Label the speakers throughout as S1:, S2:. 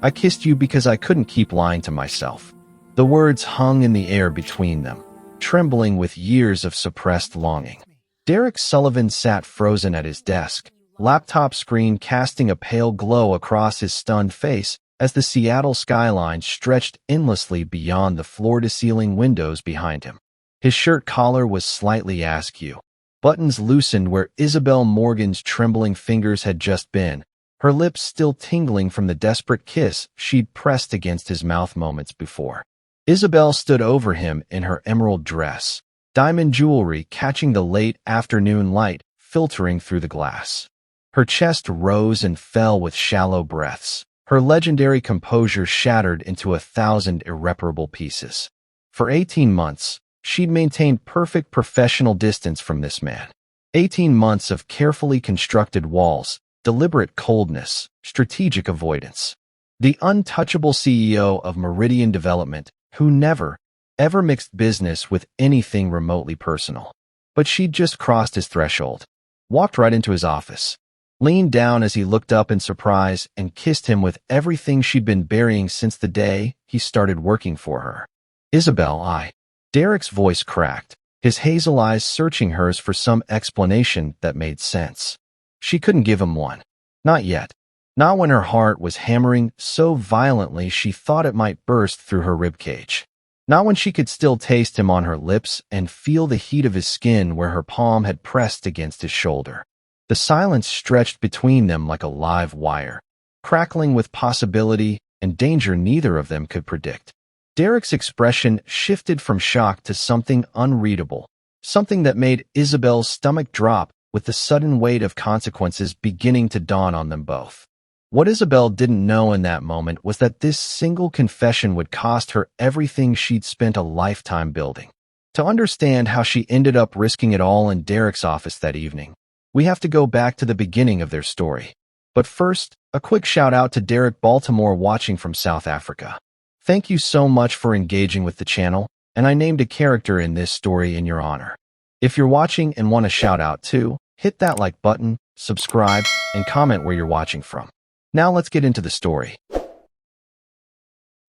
S1: I kissed you because I couldn't keep lying to myself." The words hung in the air between them, trembling with years of suppressed longing. Derek Sullivan sat frozen at his desk, laptop screen casting a pale glow across his stunned face as the Seattle skyline stretched endlessly beyond the floor-to-ceiling windows behind him. His shirt collar was slightly askew. Buttons loosened where Isabelle Morgan's trembling fingers had just been, her lips still tingling from the desperate kiss she'd pressed against his mouth moments before. Isabelle stood over him in her emerald dress, diamond jewelry catching the late afternoon light filtering through the glass. Her chest rose and fell with shallow breaths, her legendary composure shattered into 1,000 irreparable pieces. For 18 months, she'd maintained perfect professional distance from this man. 18 months of carefully constructed walls, deliberate coldness, strategic avoidance. The untouchable CEO of Meridian Development, who never, ever mixed business with anything remotely personal. But she'd just crossed his threshold, walked right into his office, leaned down as he looked up in surprise and kissed him with everything she'd been burying since the day he started working for her. "Isabelle, Derek's voice cracked, his hazel eyes searching hers for some explanation that made sense. She couldn't give him one. Not yet. Not when her heart was hammering so violently she thought it might burst through her ribcage. Not when she could still taste him on her lips and feel the heat of his skin where her palm had pressed against his shoulder. The silence stretched between them like a live wire, crackling with possibility and danger neither of them could predict. Derek's expression shifted from shock to something unreadable, something that made Isabelle's stomach drop with the sudden weight of consequences beginning to dawn on them both. What Isabelle didn't know in that moment was that this single confession would cost her everything she'd spent a lifetime building. To understand how she ended up risking it all in Derek's office that evening, we have to go back to the beginning of their story. But first, a quick shout out to Derek Baltimore watching from South Africa. Thank you so much for engaging with the channel, and I named a character in this story in your honor. If you're watching and want a shout out too, hit that like button, subscribe, and comment where you're watching from. Now let's get into the story.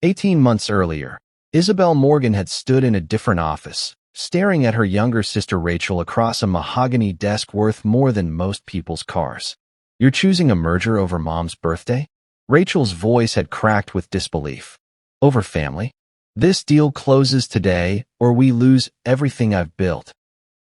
S1: 18 months earlier, Isabelle Morgan had stood in a different office, staring at her younger sister Rachel across a mahogany desk worth more than most people's cars. "You're choosing a merger over Mom's birthday?" Rachel's voice had cracked with disbelief. "Over family? This deal closes today, or we lose everything I've built,"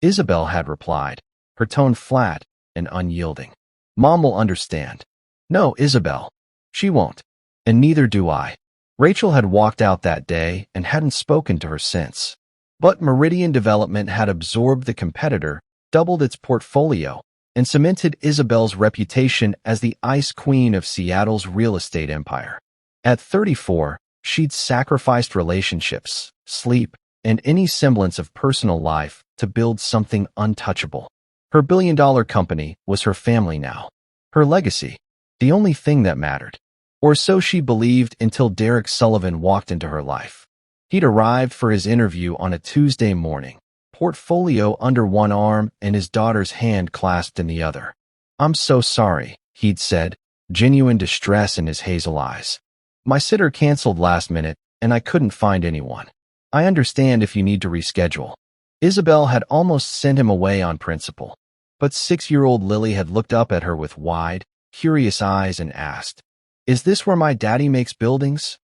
S1: Isabelle had replied, her tone flat and unyielding. "Mom will understand." "No, Isabelle. She won't. And neither do I." Rachel had walked out that day and hadn't spoken to her since. But Meridian Development had absorbed the competitor, doubled its portfolio, and cemented Isabelle's reputation as the ice queen of Seattle's real estate empire. At 34, she'd sacrificed relationships, sleep, and any semblance of personal life to build something untouchable. Her billion-dollar company was her family now. Her legacy, the only thing that mattered. Or so she believed until Derek Sullivan walked into her life. He'd arrived for his interview on a Tuesday morning, portfolio under one arm and his daughter's hand clasped in the other. "I'm so sorry," he'd said, genuine distress in his hazel eyes. "My sitter canceled last minute, and I couldn't find anyone. I understand if you need to reschedule." Isabelle had almost sent him away on principle. But 6-year-old Lily had looked up at her with wide, curious eyes and asked, "Is this where my daddy makes buildings?"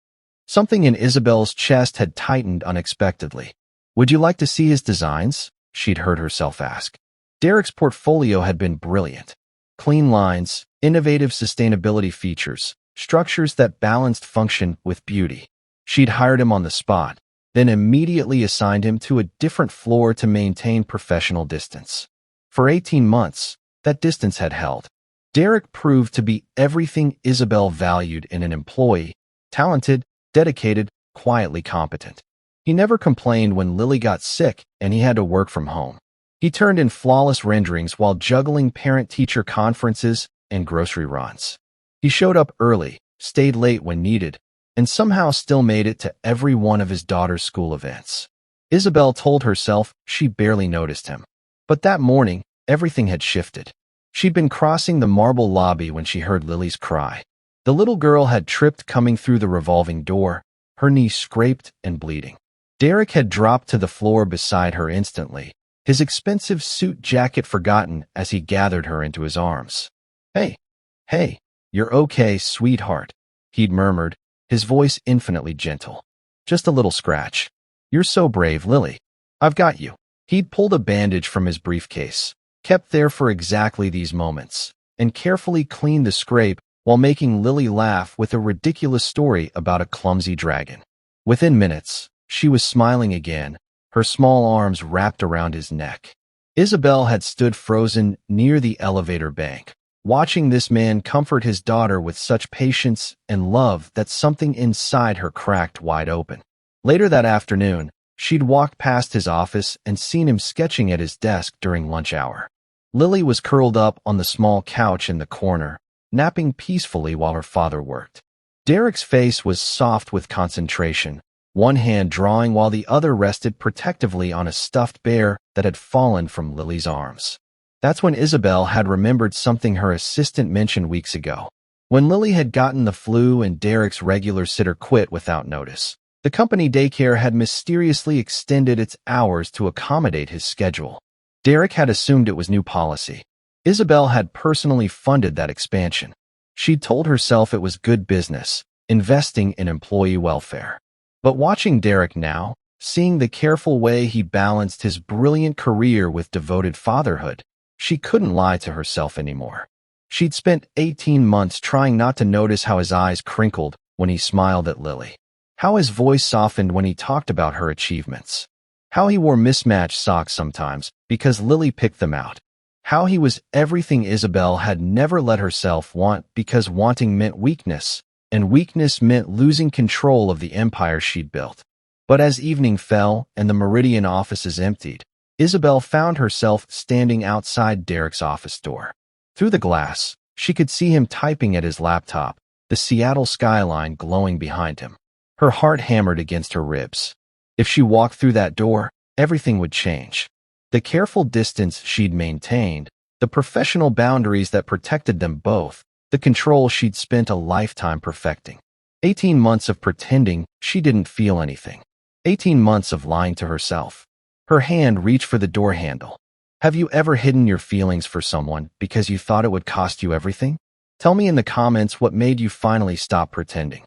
S1: Something in Isabelle's chest had tightened unexpectedly. "Would you like to see his designs?" she'd heard herself ask. Derek's portfolio had been brilliant. Clean lines, innovative sustainability features, structures that balanced function with beauty. She'd hired him on the spot, then immediately assigned him to a different floor to maintain professional distance. For 18 months, that distance had held. Derek proved to be everything Isabelle valued in an employee: talented, dedicated, quietly competent. He never complained when Lily got sick and he had to work from home. He turned in flawless renderings while juggling parent-teacher conferences and grocery runs. He showed up early, stayed late when needed, and somehow still made it to every one of his daughter's school events. Isabelle told herself she barely noticed him. But that morning, everything had shifted. She'd been crossing the marble lobby when she heard Lily's cry. The little girl had tripped coming through the revolving door, her knee scraped and bleeding. Derek had dropped to the floor beside her instantly, his expensive suit jacket forgotten as he gathered her into his arms. Hey, you're okay, sweetheart," he'd murmured, his voice infinitely gentle. "Just a little scratch. You're so brave, Lily. I've got you." He'd pulled a bandage from his briefcase, kept there for exactly these moments, and carefully cleaned the scrape while making Lily laugh with a ridiculous story about a clumsy dragon. Within minutes, she was smiling again, her small arms wrapped around his neck. Isabelle had stood frozen near the elevator bank, watching this man comfort his daughter with such patience and love that something inside her cracked wide open. Later that afternoon, she'd walked past his office and seen him sketching at his desk during lunch hour. Lily was curled up on the small couch in the corner, napping peacefully while her father worked. Derek's face was soft with concentration, one hand drawing while the other rested protectively on a stuffed bear that had fallen from Lily's arms. That's when Isabelle had remembered something her assistant mentioned weeks ago. When Lily had gotten the flu and Derek's regular sitter quit without notice, the company daycare had mysteriously extended its hours to accommodate his schedule. Derek had assumed it was new policy. Isabelle had personally funded that expansion. She'd told herself it was good business, investing in employee welfare. But watching Derek now, seeing the careful way he balanced his brilliant career with devoted fatherhood, she couldn't lie to herself anymore. She'd spent 18 months trying not to notice how his eyes crinkled when he smiled at Lily, how his voice softened when he talked about her achievements, how he wore mismatched socks sometimes because Lily picked them out, how he was everything Isabelle had never let herself want because wanting meant weakness, and weakness meant losing control of the empire she'd built. But as evening fell and the Meridian offices emptied, Isabelle found herself standing outside Derek's office door. Through the glass, she could see him typing at his laptop, the Seattle skyline glowing behind him. Her heart hammered against her ribs. If she walked through that door, everything would change. The careful distance she'd maintained, the professional boundaries that protected them both, the control she'd spent a lifetime perfecting. 18 months of pretending she didn't feel anything. 18 months of lying to herself. Her hand reached for the door handle. Have you ever hidden your feelings for someone because you thought it would cost you everything? Tell me in the comments what made you finally stop pretending.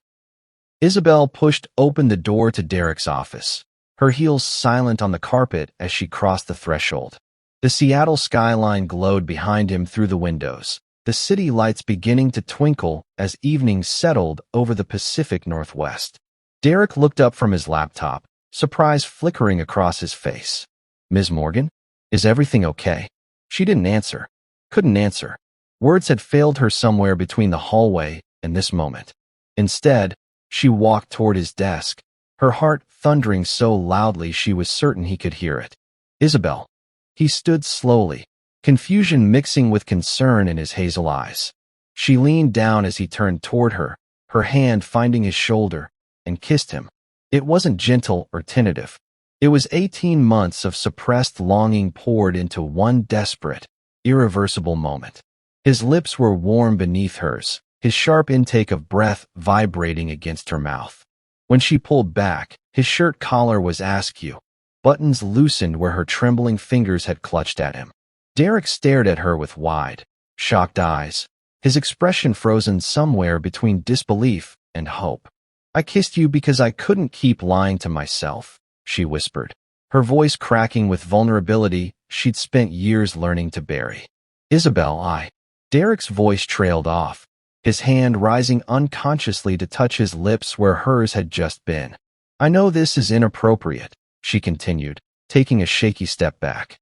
S1: Isabelle pushed open the door to Derek's office, her heels silent on the carpet as she crossed the threshold. The Seattle skyline glowed behind him through the windows, the city lights beginning to twinkle as evening settled over the Pacific Northwest. Derek looked up from his laptop, surprise flickering across his face. "Ms. Morgan? Is everything okay?" She didn't answer. Couldn't answer. Words had failed her somewhere between the hallway and this moment. Instead, she walked toward his desk, her heart thundering so loudly she was certain he could hear it. "Isabelle." He stood slowly, confusion mixing with concern in his hazel eyes. She leaned down as he turned toward her, her hand finding his shoulder, and kissed him. It wasn't gentle or tentative. It was 18 months of suppressed longing poured into one desperate, irreversible moment. His lips were warm beneath hers, his sharp intake of breath vibrating against her mouth. When she pulled back, his shirt collar was askew, buttons loosened where her trembling fingers had clutched at him. Derek stared at her with wide, shocked eyes, his expression frozen somewhere between disbelief and hope. "I kissed you because I couldn't keep lying to myself," she whispered, her voice cracking with vulnerability she'd spent years learning to bury. "Isabelle, Derek's voice trailed off, his hand rising unconsciously to touch his lips where hers had just been. "I know this is inappropriate," she continued, taking a shaky step back.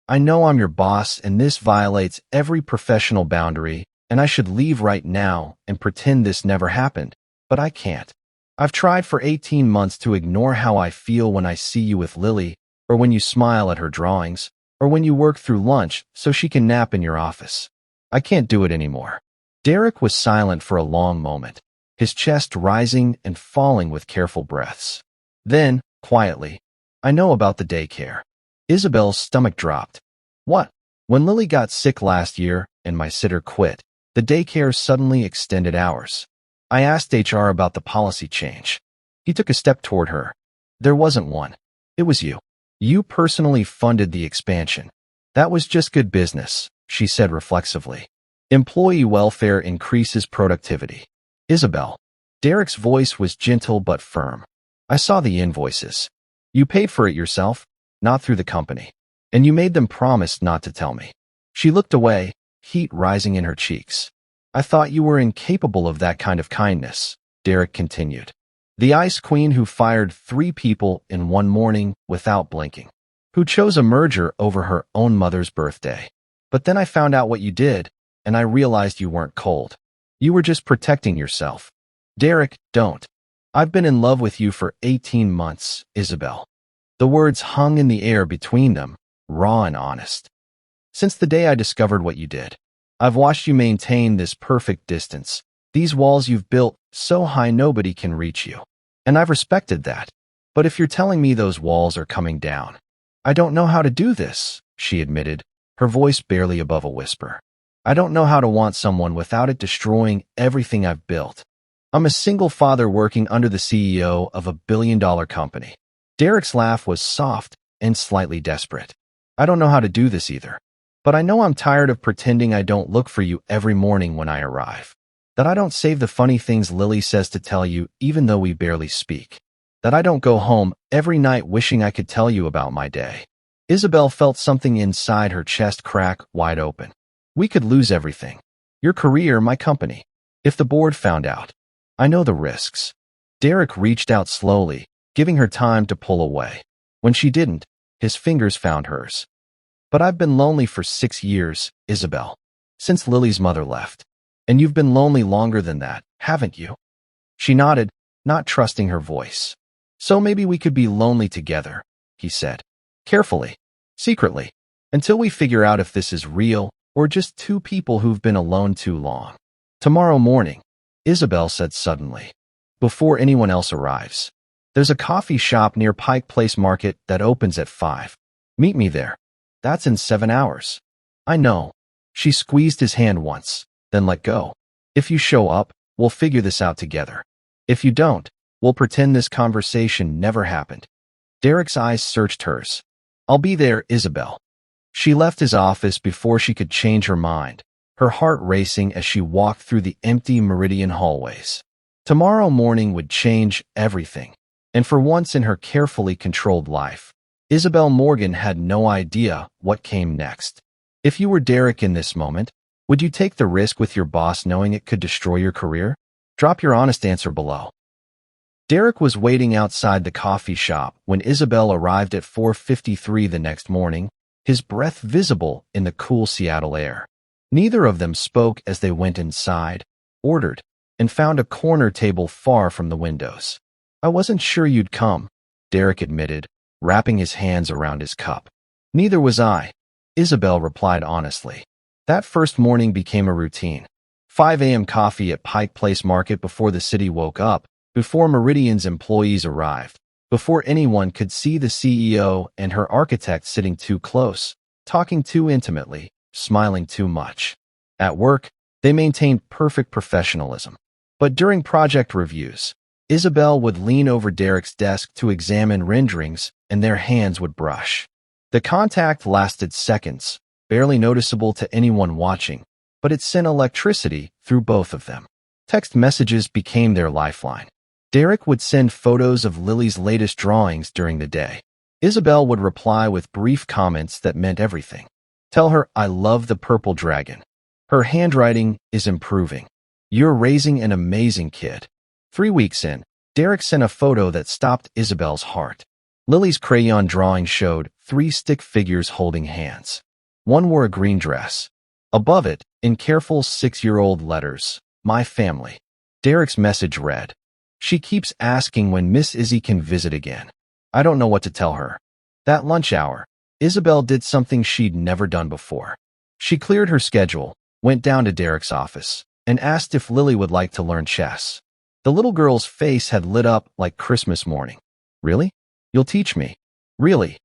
S1: "I know I'm your boss and this violates every professional boundary, and I should leave right now and pretend this never happened, but I can't. I've tried for 18 months to ignore how I feel when I see you with Lily, or when you smile at her drawings, or when you work through lunch so she can nap in your office. I can't do it anymore." Derek was silent for a long moment, his chest rising and falling with careful breaths. Then, quietly, "I know about the daycare." Isabelle's stomach dropped. "What?" "When Lily got sick last year and my sitter quit, the daycare suddenly extended hours. I asked HR about the policy change. He took a step toward her. There wasn't one. It was you. You personally funded the expansion. That was just good business, she said reflexively. Employee welfare increases productivity. Isabelle. Derek's voice was gentle but firm. I saw the invoices. You paid for it yourself, not through the company. And you made them promise not to tell me. She looked away, heat rising in her cheeks. I thought you were incapable of that kind of kindness, Derek continued. The Ice Queen who fired 3 people in one morning without blinking. Who chose a merger over her own mother's birthday. But then I found out what you did, and I realized you weren't cold. You were just protecting yourself. Derek, don't. I've been in love with you for 18 months, Isabelle. The words hung in the air between them, raw and honest. Since the day I discovered what you did, I've watched you maintain this perfect distance, these walls you've built so high nobody can reach you. And I've respected that. But if you're telling me those walls are coming down, I don't know how to do this, she admitted, her voice barely above a whisper. I don't know how to want someone without it destroying everything I've built. I'm a single father working under the CEO of a billion-dollar company. Derek's laugh was soft and slightly desperate. I don't know how to do this either. But I know I'm tired of pretending I don't look for you every morning when I arrive. That I don't save the funny things Lily says to tell you even though we barely speak. That I don't go home every night wishing I could tell you about my day. Isabelle felt something inside her chest crack wide open. We could lose everything. Your career, my company. If the board found out. I know the risks. Derek reached out slowly, giving her time to pull away. When she didn't, his fingers found hers. But I've been lonely for 6 years, Isabelle. Since Lily's mother left. And you've been lonely longer than that, haven't you? She nodded, not trusting her voice. So maybe we could be lonely together, he said. Carefully. Secretly. Until we figure out if this is real or just 2 people who've been alone too long. Tomorrow morning, Isabelle said suddenly. Before anyone else arrives. There's a coffee shop near Pike Place Market that opens at 5. Meet me there. That's in 7 hours. I know. She squeezed his hand once, then let go. If you show up, we'll figure this out together. If you don't, we'll pretend this conversation never happened. Derek's eyes searched hers. I'll be there, Isabelle. She left his office before she could change her mind, her heart racing as she walked through the empty Meridian hallways. Tomorrow morning would change everything, and for once in her carefully controlled life, Isabelle Morgan had no idea what came next. If you were Derek in this moment, would you take the risk with your boss knowing it could destroy your career? Drop your honest answer below. Derek was waiting outside the coffee shop when Isabelle arrived at 4:53 the next morning, his breath visible in the cool Seattle air. Neither of them spoke as they went inside, ordered, and found a corner table far from the windows. I wasn't sure you'd come, Derek admitted, wrapping his hands around his cup. Neither was I, Isabelle replied honestly. That first morning became a routine. 5 a.m. coffee at Pike Place Market before the city woke up, before Meridian's employees arrived, before anyone could see the CEO and her architect sitting too close, talking too intimately, smiling too much. At work, they maintained perfect professionalism. But during project reviews, Isabelle would lean over Derek's desk to examine renderings, and their hands would brush. The contact lasted seconds, barely noticeable to anyone watching, but it sent electricity through both of them. Text messages became their lifeline. Derek would send photos of Lily's latest drawings during the day. Isabelle would reply with brief comments that meant everything. Tell her, I love the purple dragon. Her handwriting is improving. You're raising an amazing kid. 3 weeks in, Derek sent a photo that stopped Isabelle's heart. Lily's crayon drawing showed 3 stick figures holding hands. One wore a green dress. Above it, in careful 6-year-old letters, my family. Derek's message read, she keeps asking when Miss Izzy can visit again. I don't know what to tell her. That lunch hour, Isabelle did something she'd never done before. She cleared her schedule, went down to Derek's office, and asked if Lily would like to learn chess. The little girl's face had lit up like Christmas morning. Really? You'll teach me? Really?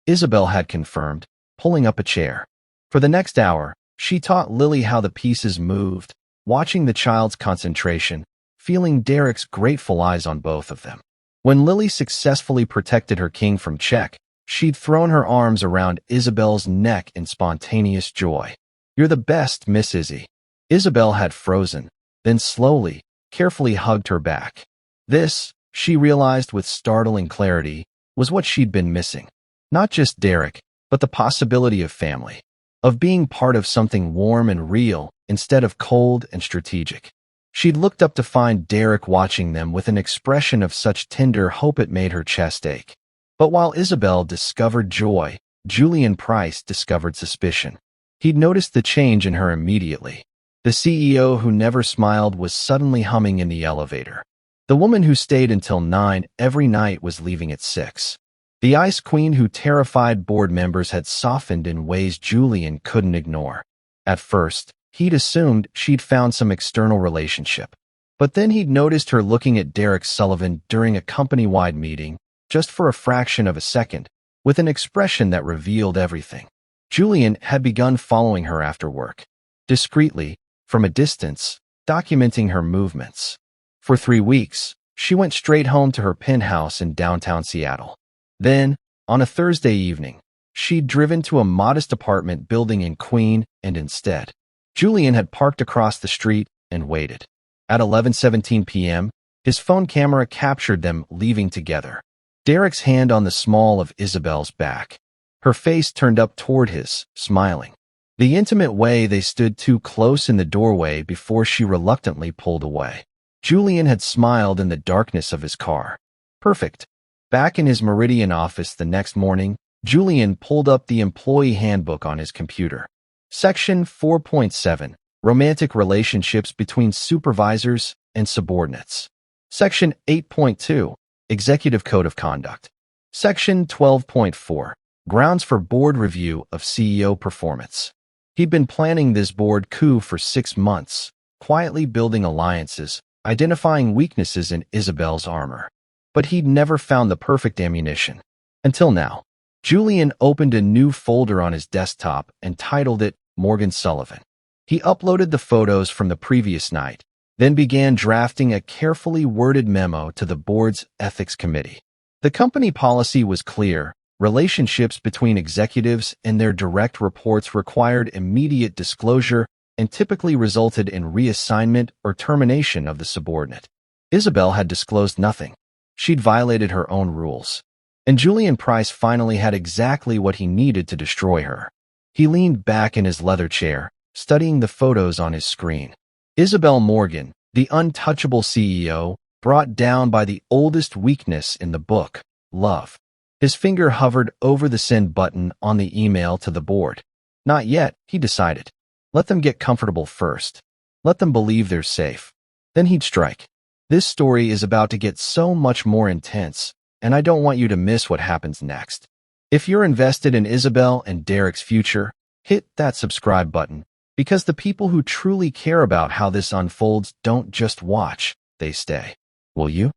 S1: Isabelle had confirmed, pulling up a chair. For the next hour, she taught Lily how the pieces moved, watching the child's concentration, feeling Derek's grateful eyes on both of them. When Lily successfully protected her king from check, she'd thrown her arms around Isabelle's neck in spontaneous joy. "You're the best, Miss Izzy." Isabelle had frozen, then slowly, carefully hugged her back. This, she realized with startling clarity, was what she'd been missing. Not just Derek, but the possibility of family, of being part of something warm and real instead of cold and strategic. She'd looked up to find Derek watching them with an expression of such tender hope it made her chest ache. But while Isabelle discovered joy, Julian Price discovered suspicion. He'd noticed the change in her immediately. The CEO who never smiled was suddenly humming in the elevator. The woman who stayed until 9 every night was leaving at 6. The Ice Queen who terrified board members had softened in ways Julian couldn't ignore. At first, he'd assumed she'd found some external relationship. But then he'd noticed her looking at Derek Sullivan during a company-wide meeting, just for a fraction of a second, with an expression that revealed everything. Julian had begun following her after work, discreetly, from a distance, documenting her movements. For 3 weeks, she went straight home to her penthouse in downtown Seattle. Then, on a Thursday evening, she'd driven to a modest apartment building in Queen, and instead, Julian had parked across the street and waited. At 11:17 p.m., his phone camera captured them leaving together. Derek's hand on the small of Isabelle's back. Her face turned up toward his, smiling. The intimate way they stood too close in the doorway before she reluctantly pulled away. Julian had smiled in the darkness of his car. Perfect. Back in his Meridian office the next morning, Julian pulled up the employee handbook on his computer. Section 4.7, Romantic Relationships Between Supervisors and Subordinates. Section 8.2, Executive Code of Conduct. Section 12.4, Grounds for Board Review of CEO Performance. He'd been planning this board coup for 6 months, quietly building alliances, identifying weaknesses in Isabelle's armor. But he'd never found the perfect ammunition. Until now. Julian opened a new folder on his desktop and titled it Morgan Sullivan. He uploaded the photos from the previous night, then began drafting a carefully worded memo to the board's ethics committee. The company policy was clear. Relationships between executives and their direct reports required immediate disclosure and typically resulted in reassignment or termination of the subordinate. Isabelle had disclosed nothing. She'd violated her own rules. And Julian Price finally had exactly what he needed to destroy her. He leaned back in his leather chair, studying the photos on his screen. Isabelle Morgan, the untouchable CEO, brought down by the oldest weakness in the book, love. His finger hovered over the send button on the email to the board. Not yet, he decided. Let them get comfortable first. Let them believe they're safe. Then he'd strike. This story is about to get so much more intense, and I don't want you to miss what happens next. If you're invested in Isabelle and Derek's future, hit that subscribe button, because the people who truly care about how this unfolds don't just watch, they stay. Will you?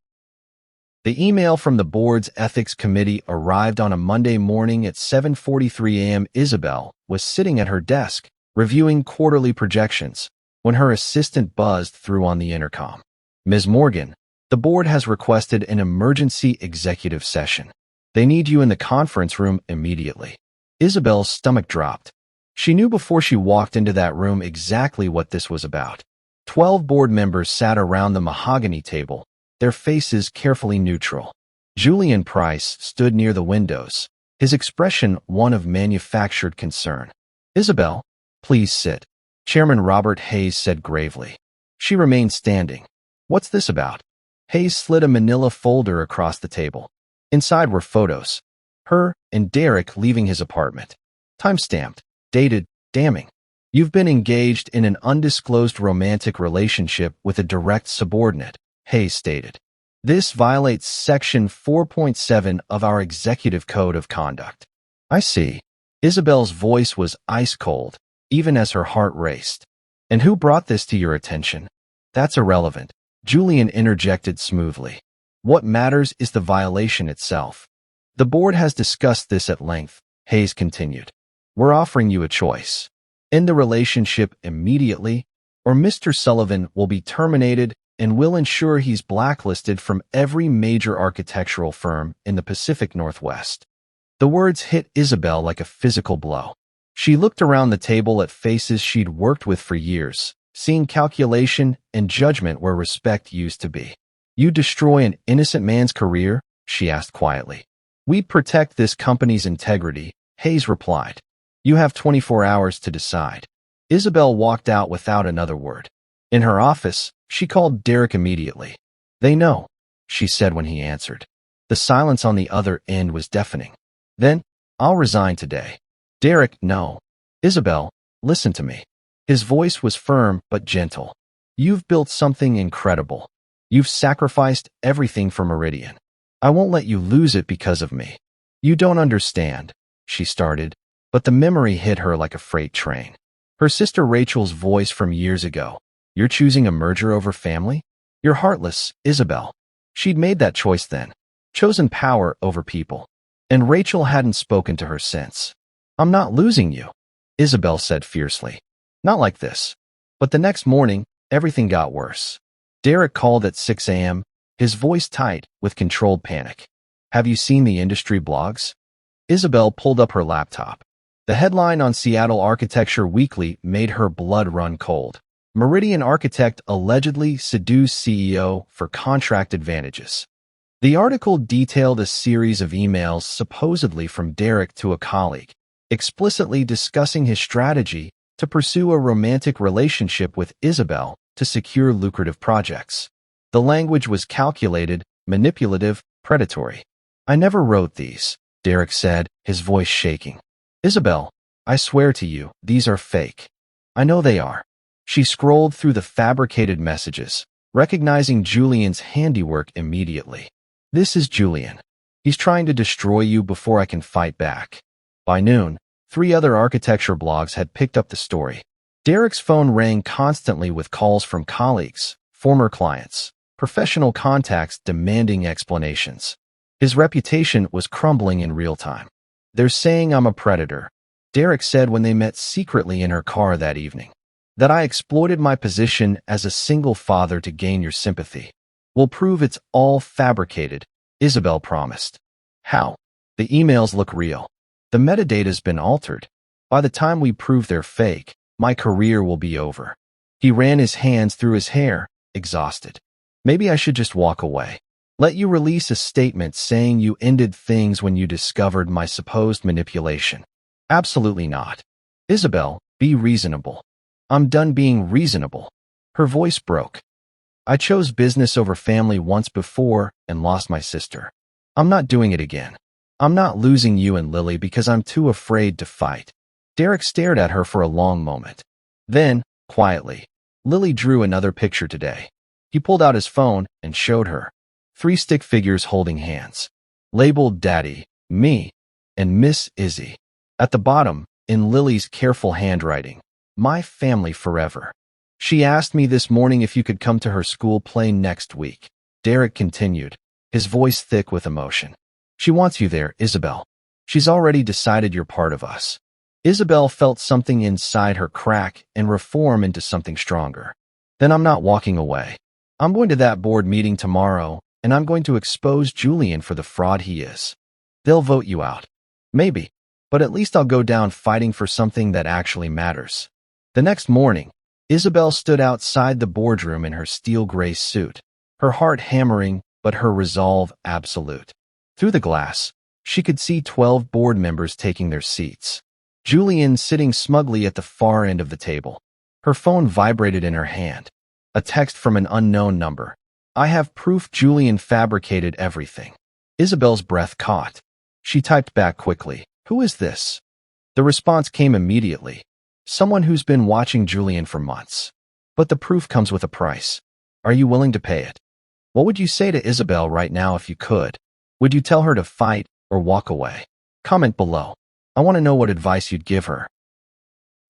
S1: The email from the board's ethics committee arrived on a Monday morning at 7:43 a.m. Isabelle was sitting at her desk, reviewing quarterly projections, when her assistant buzzed through on the intercom. Ms. Morgan, the board has requested an emergency executive session. They need you in the conference room immediately. Isabelle's stomach dropped. She knew before she walked into that room exactly what this was about. 12 board members sat around the mahogany table, their faces carefully neutral. Julian Price stood near the windows, his expression one of manufactured concern. Isabelle, please sit, Chairman Robert Hayes said gravely. She remained standing. What's this about? Hayes slid a manila folder across the table. Inside were photos. Her and Derek leaving his apartment. Time-stamped, dated, damning. You've been engaged in an undisclosed romantic relationship with a direct subordinate, Hayes stated. This violates Section 4.7 of our Executive Code of Conduct. I see. Isabelle's voice was ice-cold, even as her heart raced. And who brought this to your attention? That's irrelevant. Julian interjected smoothly. What matters is the violation itself. The board has discussed this at length, Hayes continued. We're offering you a choice. End the relationship immediately, or Mr. Sullivan will be terminated and we'll ensure he's blacklisted from every major architectural firm in the Pacific Northwest." The words hit Isabelle like a physical blow. She looked around the table at faces she'd worked with for years, seeing calculation and judgment where respect used to be. "You destroy an innocent man's career?" she asked quietly. "We protect this company's integrity," Hayes replied. "You have 24 hours to decide." Isabelle walked out without another word. In her office, she called Derek immediately. "They know," she said when he answered. The silence on the other end was deafening. "Then, I'll resign today." "Derek, no." "Isabelle, listen to me." His voice was firm but gentle. "You've built something incredible. You've sacrificed everything for Meridian. I won't let you lose it because of me." "You don't understand," she started, but the memory hit her like a freight train. Her sister Rachel's voice from years ago. "You're choosing a merger over family? You're heartless, Isabelle." She'd made that choice then, chosen power over people. And Rachel hadn't spoken to her since. "I'm not losing you," Isabelle said fiercely. "Not like this." But the next morning, everything got worse. Derek called at 6 a.m., his voice tight with controlled panic. "Have you seen the industry blogs?" Isabelle pulled up her laptop. The headline on Seattle Architecture Weekly made her blood run cold. "Meridian architect allegedly seduced CEO for contract advantages." The article detailed a series of emails supposedly from Derek to a colleague, explicitly discussing his strategy to pursue a romantic relationship with Isabelle to secure lucrative projects. The language was calculated, manipulative, predatory. "I never wrote these," Derek said, his voice shaking. "Isabelle, I swear to you, these are fake." "I know they are." She scrolled through the fabricated messages, recognizing Julian's handiwork immediately. "This is Julian. He's trying to destroy you before I can fight back." By noon, 3 other architecture blogs had picked up the story. Derek's phone rang constantly with calls from colleagues, former clients, professional contacts demanding explanations. His reputation was crumbling in real time. "They're saying I'm a predator," Derek said when they met secretly in her car that evening. "That I exploited my position as a single father to gain your sympathy. We'll prove it's all fabricated," Isabelle promised. "How?" "The emails look real. The metadata's been altered. By the time we prove they're fake, my career will be over." He ran his hands through his hair, exhausted. "Maybe I should just walk away. Let you release a statement saying you ended things when you discovered my supposed manipulation." "Absolutely not. Isabelle, be reasonable." "I'm done being reasonable." Her voice broke. "I chose business over family once before and lost my sister. I'm not doing it again. I'm not losing you and Lily because I'm too afraid to fight." Derek stared at her for a long moment. Then, quietly, "Lily drew another picture today." He pulled out his phone and showed her. 3 stick figures holding hands, labeled Daddy, Me, and Miss Izzy. At the bottom, in Lily's careful handwriting, "My family forever." "She asked me this morning if you could come to her school play next week," Derek continued, his voice thick with emotion. "She wants you there, Isabelle. She's already decided you're part of us." Isabelle felt something inside her crack and reform into something stronger. "Then I'm not walking away. I'm going to that board meeting tomorrow, and I'm going to expose Julian for the fraud he is. They'll vote you out. Maybe, but at least I'll go down fighting for something that actually matters." The next morning, Isabelle stood outside the boardroom in her steel gray suit, her heart hammering but her resolve absolute. Through the glass, she could see 12 board members taking their seats. Julian sitting smugly at the far end of the table. Her phone vibrated in her hand. A text from an unknown number. "I have proof Julian fabricated everything." Isabelle's breath caught. She typed back quickly, "Who is this?" The response came immediately. "Someone who's been watching Julian for months. But the proof comes with a price. Are you willing to pay it?" What would you say to Isabelle right now if you could? Would you tell her to fight or walk away? Comment below. I want to know what advice you'd give her.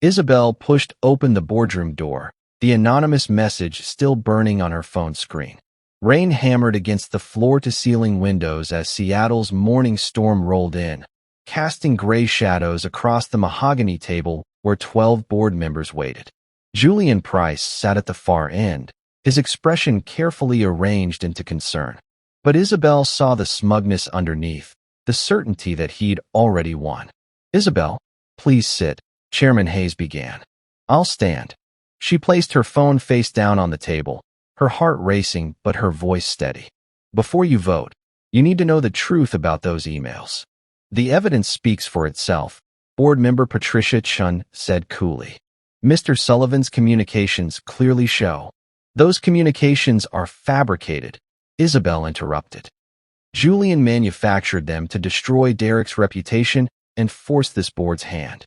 S1: Isabelle pushed open the boardroom door, the anonymous message still burning on her phone screen. Rain hammered against the floor-to-ceiling windows as Seattle's morning storm rolled in, casting gray shadows across the mahogany table where 12 board members waited. Julian Price sat at the far end, his expression carefully arranged into concern. But Isabelle saw the smugness underneath, the certainty that he'd already won. "Isabelle, please sit," Chairman Hayes began. "I'll stand." She placed her phone face down on the table, her heart racing but her voice steady. "Before you vote, you need to know the truth about those emails." "The evidence speaks for itself," Board Member Patricia Chun said coolly. "Mr. Sullivan's communications clearly show." "Those communications are fabricated," Isabelle interrupted. "Julian manufactured them to destroy Derek's reputation and force this board's hand."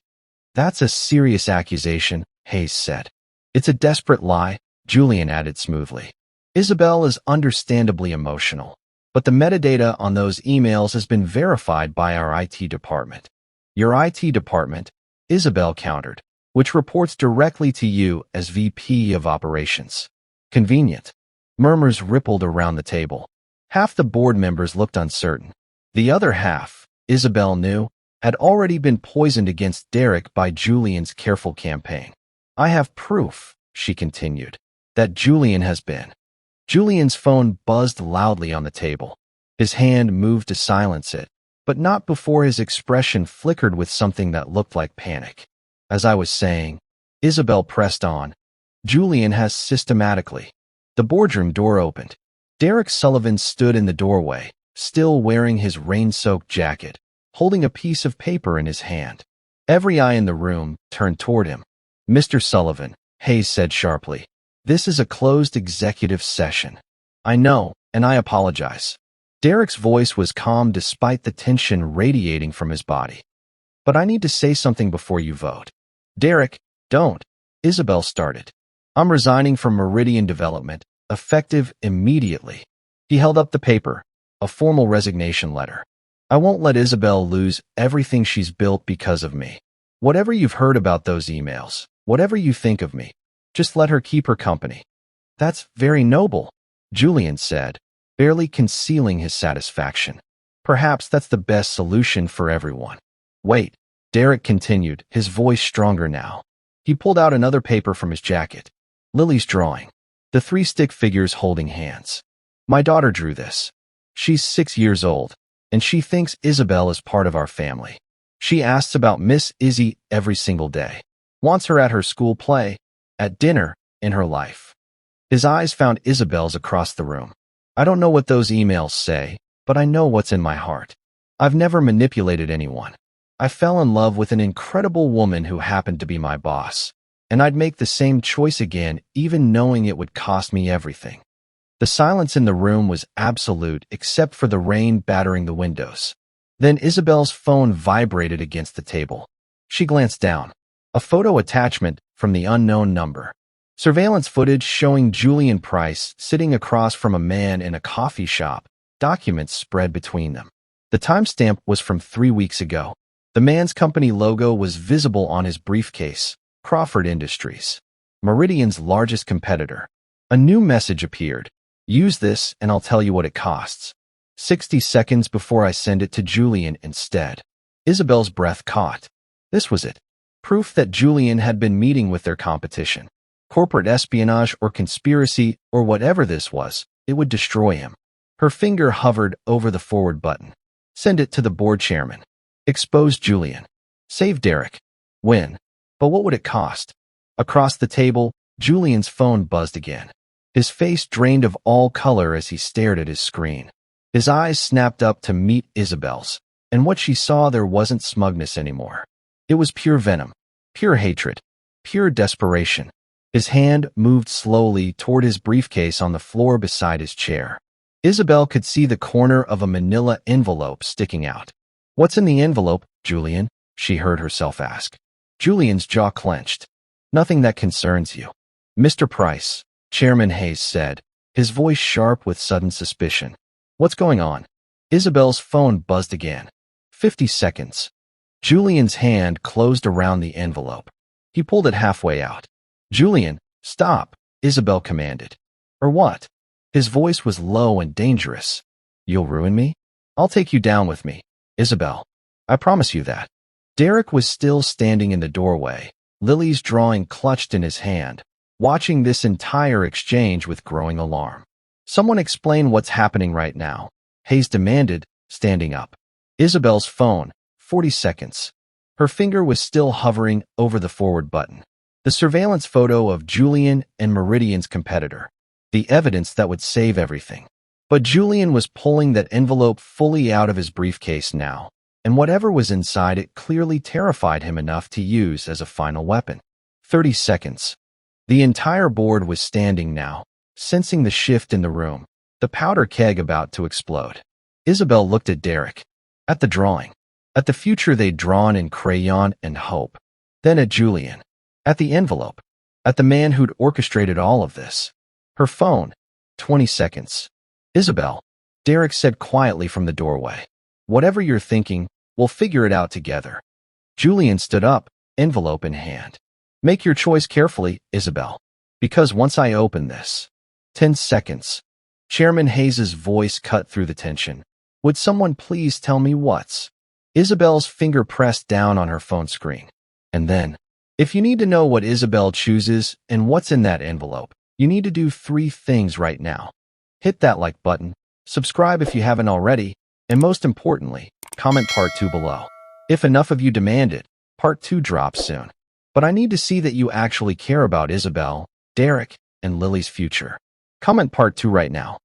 S1: "That's a serious accusation," Hayes said. "It's a desperate lie," Julian added smoothly. Isabelle is understandably emotional, but the metadata on those emails has been verified by our IT department. "Your IT department," Isabelle countered, "which reports directly to you as VP of Operations." "Convenient." Murmurs rippled around the table. Half the board members looked uncertain. The other half, Isabelle knew, had already been poisoned against Derek by Julian's careful campaign. "I have proof," she continued, "that Julian has been." Julian's phone buzzed loudly on the table. His hand moved to silence it, but not before his expression flickered with something that looked like panic. "As I was saying," Isabelle pressed on, "Julian has systematically." The boardroom door opened. Derek Sullivan stood in the doorway, still wearing his rain-soaked jacket, holding a piece of paper in his hand. Every eye in the room turned toward him. "Mr. Sullivan," Hayes said sharply, "this is a closed executive session." "I know, and I apologize." Derek's voice was calm despite the tension radiating from his body. "But I need to say something before you vote." "Derek, don't," Isabelle started. "I'm resigning from Meridian Development, effective immediately." He held up the paper, a formal resignation letter. "I won't let Isabelle lose everything she's built because of me. Whatever you've heard about those emails, whatever you think of me, just let her keep her company." "That's very noble," Julian said, barely concealing his satisfaction. "Perhaps that's the best solution for everyone." "Wait," Derek continued, his voice stronger now. He pulled out another paper from his jacket. Lily's drawing. The 3 stick figures holding hands. "My daughter drew this. She's 6 years old, and she thinks Isabelle is part of our family. She asks about Miss Izzy every single day. Wants her at her school play, at dinner, in her life." His eyes found Isabelle's across the room. "I don't know what those emails say, but I know what's in my heart. I've never manipulated anyone. I fell in love with an incredible woman who happened to be my boss, and I'd make the same choice again even knowing it would cost me everything." The silence in the room was absolute except for the rain battering the windows. Then Isabelle's phone vibrated against the table. She glanced down. A photo attachment from the unknown number. Surveillance footage showing Julian Price sitting across from a man in a coffee shop, documents spread between them. The timestamp was from 3 weeks ago. The man's company logo was visible on his briefcase, Crawford Industries, Meridian's largest competitor. A new message appeared. "Use this and I'll tell you what it costs. 60 seconds before I send it to Julian instead." Isabelle's breath caught. This was it. Proof that Julian had been meeting with their competition. Corporate espionage or conspiracy or whatever this was, it would destroy him. Her finger hovered over the forward button. Send it to the board chairman. Expose Julian. Save Derek. Win. But what would it cost? Across the table, Julian's phone buzzed again. His face drained of all color as he stared at his screen. His eyes snapped up to meet Isabelle's, and what she saw there wasn't smugness anymore. It was pure venom, pure hatred, pure desperation. His hand moved slowly toward his briefcase on the floor beside his chair. Isabelle could see the corner of a manila envelope sticking out. "What's in the envelope, Julian?" she heard herself ask. Julian's jaw clenched. "Nothing that concerns you." "Mr. Price," Chairman Hayes said, his voice sharp with sudden suspicion. "What's going on?" Isabelle's phone buzzed again. 50 seconds. Julian's hand closed around the envelope. He pulled it halfway out. "Julian, stop," Isabelle commanded. "Or what?" His voice was low and dangerous. "You'll ruin me? I'll take you down with me, Isabelle. I promise you that." Derek was still standing in the doorway, Lily's drawing clutched in his hand, watching this entire exchange with growing alarm. "Someone explain what's happening right now," Hayes demanded, standing up. Isabelle's phone, 40 seconds. Her finger was still hovering over the forward button. The surveillance photo of Julian and Meridian's competitor. The evidence that would save everything. But Julian was pulling that envelope fully out of his briefcase now, and whatever was inside it clearly terrified him enough to use as a final weapon. 30 seconds. The entire board was standing now, sensing the shift in the room, the powder keg about to explode. Isabelle looked at Derek, at the drawing, at the future they'd drawn in crayon and hope, then at Julian, at the envelope, at the man who'd orchestrated all of this. Her phone, 20 seconds. "Isabelle," Derek said quietly from the doorway. "Whatever you're thinking, we'll figure it out together." Julian stood up, envelope in hand. "Make your choice carefully, Isabelle, because once I open this..." 10 seconds. Chairman Hayes's voice cut through the tension. "Would someone please tell me what's..." Isabelle's finger pressed down on her phone screen. "And then, if you need to know what Isabelle chooses and what's in that envelope, you need to do 3 things right now. Hit that like button, subscribe if you haven't already, and most importantly, comment part 2 below. If enough of you demand it, part 2 drops soon. But I need to see that you actually care about Isabelle, Derek, and Lily's future. Comment part 2 right now."